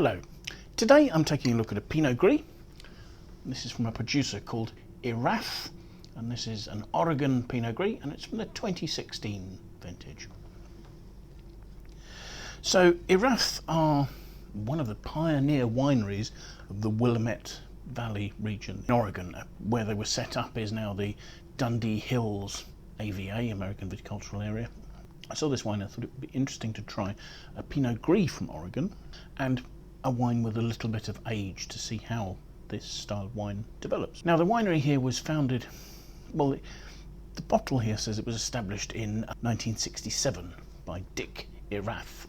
Hello, today I'm taking a look at a Pinot Gris. This is from a producer called Erath, and this is an Oregon Pinot Gris, and it's from the 2016 vintage. So Erath are one of the pioneer wineries of the Willamette Valley region in Oregon. Where they were set up is now the Dundee Hills AVA, American Viticultural Area. I saw this wine, I thought it would be interesting to try a Pinot Gris from Oregon and a wine with a little bit of age to see how this style of wine develops. Now the winery here was founded, well, the bottle here says it was established in 1967 by Dick Erath.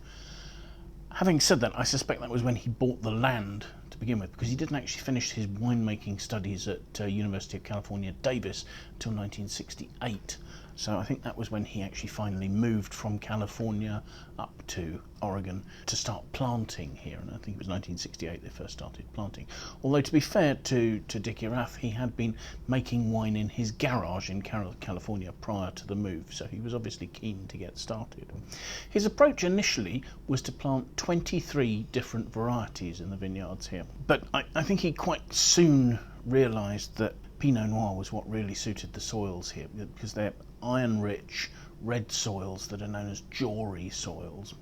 Having said that, I suspect that was when he bought the land to begin with, because he didn't actually finish his winemaking studies at University of California, Davis until 1968. So I think that was when he actually finally moved from California up to Oregon to start planting here, and I think it was 1968 they first started planting. Although to be fair to Dick Erath, he had been making wine in his garage in California prior to the move, so he was obviously keen to get started. His approach initially was to plant 23 different varieties in the vineyards here, but I think he quite soon realised that Pinot Noir was what really suited the soils here, because they're iron-rich red soils that are known as Jory soils.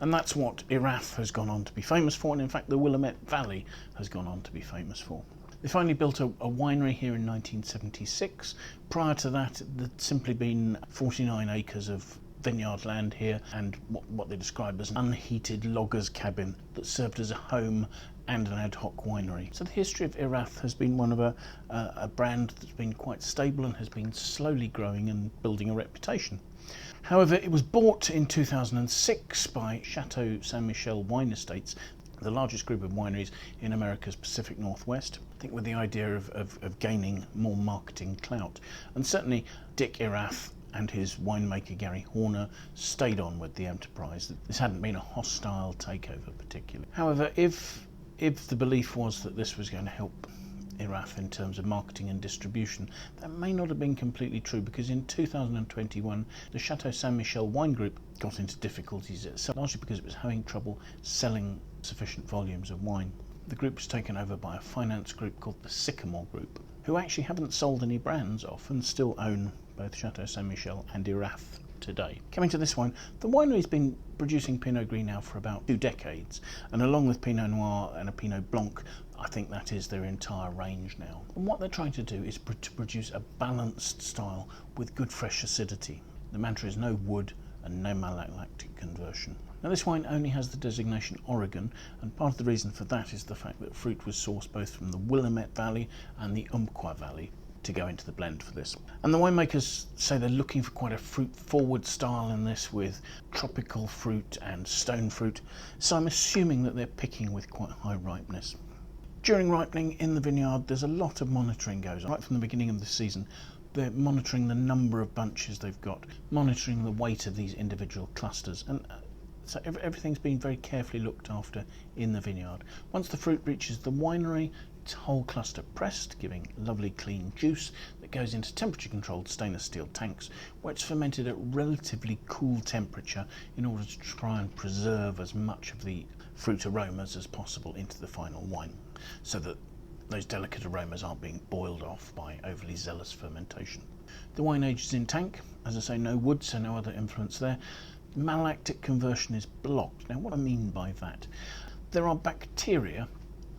And that's what Erath has gone on to be famous for, and in fact the Willamette Valley has gone on to be famous for. They finally built a winery here in 1976. Prior to that, there'd simply been 49 acres of vineyard land here and what they describe as an unheated logger's cabin that served as a home and an ad hoc winery. So the history of Erath has been one of a brand that's been quite stable and has been slowly growing and building a reputation. However, it was bought in 2006 by Chateau Saint Michel Wine Estates, the largest group of wineries in America's Pacific Northwest, I think with the idea of gaining more marketing clout. And certainly Dick Erath and his winemaker Gary Horner stayed on with the enterprise. This hadn't been a hostile takeover particularly. However, if the belief was that this was going to help Erath in terms of marketing and distribution, that may not have been completely true, because in 2021 the Chateau Saint Michel wine group got into difficulties itself, largely because it was having trouble selling sufficient volumes of wine. The group was taken over by a finance group called the Sycamore Group, who actually haven't sold any brands off and still own both Chateau Saint Michel and Erath today. Coming to this wine, the winery's been producing Pinot Gris now for about 2 decades, and along with Pinot Noir and a Pinot Blanc, I think that is their entire range now. And what they're trying to do is to produce a balanced style with good fresh acidity. The mantra is no wood and no malolactic conversion. Now this wine only has the designation Oregon, and part of the reason for that is the fact that fruit was sourced both from the Willamette Valley and the Umpqua Valley to go into the blend for this. And the winemakers say they're looking for quite a fruit-forward style in this, with tropical fruit and stone fruit, so I'm assuming that they're picking with quite high ripeness. During ripening in the vineyard, there's a lot of monitoring goes on. Right from the beginning of the season, they're monitoring the number of bunches they've got, monitoring the weight of these individual clusters, and so everything's been very carefully looked after in the vineyard. Once the fruit reaches the winery, it's whole cluster pressed, giving lovely clean juice that goes into temperature controlled stainless steel tanks, where it's fermented at relatively cool temperature in order to try and preserve as much of the fruit aromas as possible into the final wine, so that those delicate aromas aren't being boiled off by overly zealous fermentation. The wine ages in tank, as I say, no wood, so no other influence there. Malolactic conversion is blocked. Now what I mean by that, there are bacteria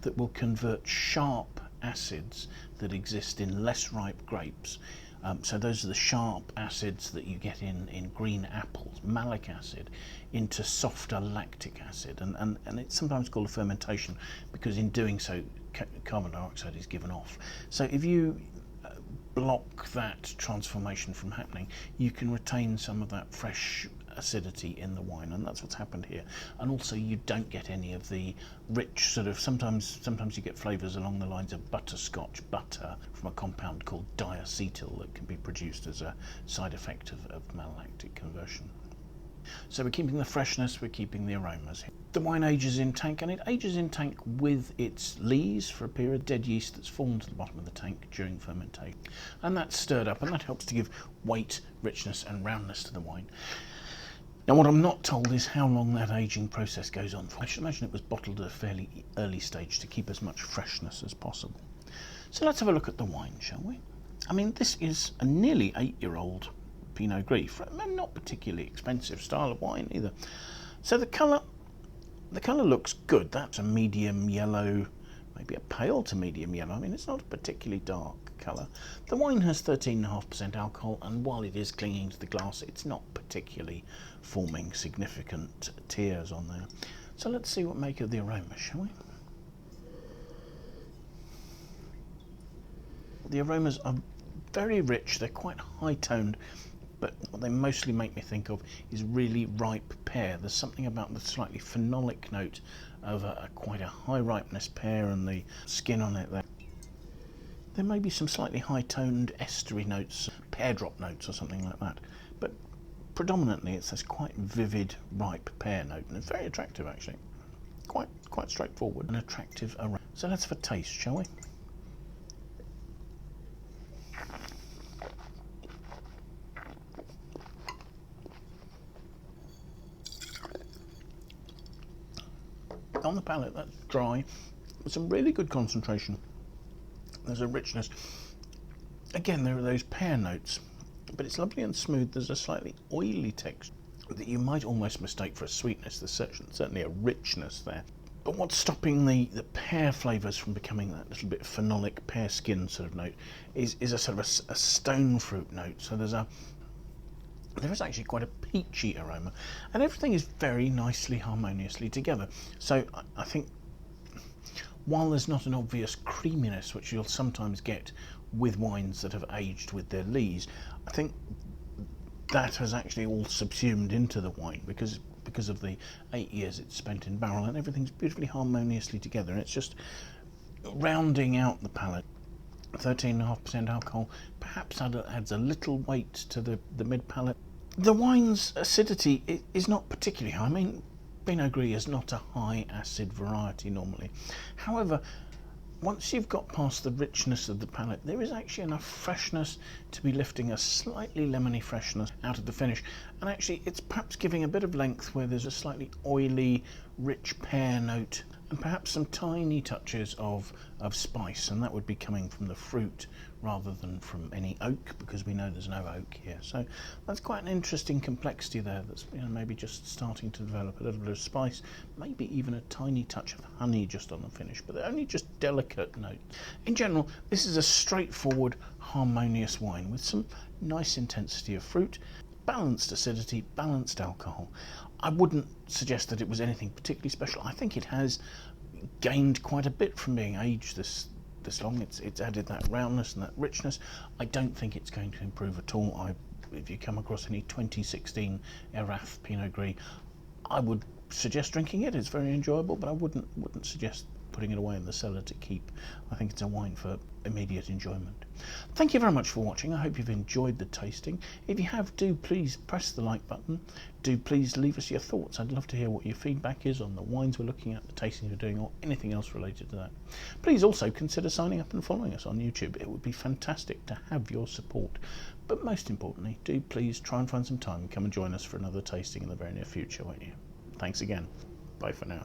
that will convert sharp acids that exist in less ripe grapes. So those are the sharp acids that you get in green apples, malic acid, into softer lactic acid, and it's sometimes called a fermentation because in doing so carbon dioxide is given off. So if you block that transformation from happening, you can retain some of that fresh acidity in the wine, and that's what's happened here. And also you don't get any of the rich sort of, sometimes you get flavours along the lines of butterscotch butter from a compound called diacetyl that can be produced as a side effect of malolactic conversion. So we're keeping the freshness, we're keeping the aromas. The wine ages in tank, and it ages in tank with its lees for a period, dead yeast that's fallen to the bottom of the tank during fermentation. And that's stirred up, and that helps to give weight, richness and roundness to the wine. Now what I'm not told is how long that aging process goes on for. I should imagine it was bottled at a fairly early stage to keep as much freshness as possible. So let's have a look at the wine, shall we? I mean, this is a nearly 8-year-old Pinot Gris, not particularly expensive style of wine either. So the colour looks good. That's a medium yellow, maybe a pale to medium yellow. I mean, it's not a particularly dark colour. The wine has 13.5% alcohol, and while it is clinging to the glass, it's not particularly forming significant tears on there. So let's see what make of the aroma, shall we? The aromas are very rich. They're quite high-toned, but what they mostly make me think of is really ripe pear. There's something about the slightly phenolic note of quite a high ripeness pear and the skin on it there. There may be some slightly high-toned estery notes, pear drop notes or something like that, but predominantly it's this quite vivid, ripe pear note, and it's very attractive actually. Quite straightforward and attractive aroma. So let's have a taste, shall we? On the palate, that's dry, with some really good concentration. There's a richness. Again, there are those pear notes, but it's lovely and smooth. There's a slightly oily texture that you might almost mistake for a sweetness. There's certainly a richness there. But what's stopping the pear flavours from becoming that little bit phenolic pear skin sort of note is a sort of a stone fruit note. So there is actually quite a peachy aroma, and everything is very nicely, harmoniously together. So I think while there's not an obvious creaminess, which you'll sometimes get with wines that have aged with their lees, I think that has actually all subsumed into the wine because of the 8 years it's spent in barrel, and everything's beautifully harmoniously together, and it's just rounding out the palate. 13.5% alcohol perhaps adds a little weight to the mid palate. The wine's acidity is not particularly high. I mean, Pinot Gris is not a high acid variety normally. However, once you've got past the richness of the palate, there is actually enough freshness to be lifting a slightly lemony freshness out of the finish. And actually, it's perhaps giving a bit of length where there's a slightly oily, rich pear note, and perhaps some tiny touches of spice, and that would be coming from the fruit rather than from any oak, because we know there's no oak here. So that's quite an interesting complexity there that's maybe just starting to develop a little bit of spice, maybe even a tiny touch of honey just on the finish, but they're only just delicate notes. In general, this is a straightforward, harmonious wine with some nice intensity of fruit, balanced acidity, balanced alcohol. I wouldn't suggest that it was anything particularly special. I think it has gained quite a bit from being aged this long. It's added that roundness and that richness. I don't think it's going to improve at all. If you come across any 2016 Erath Pinot Gris, I would suggest drinking it. It's very enjoyable, but I wouldn't suggest putting it away in the cellar to keep. I think it's a wine for immediate enjoyment. Thank you very much for watching. I hope you've enjoyed the tasting. If you have, do please press the like button. Do please leave us your thoughts. I'd love to hear what your feedback is on the wines we're looking at, the tastings we're doing, or anything else related to that. Please also consider signing up and following us on YouTube. It would be fantastic to have your support. But most importantly, do please try and find some time and come and join us for another tasting in the very near future, won't you? Thanks again. Bye for now.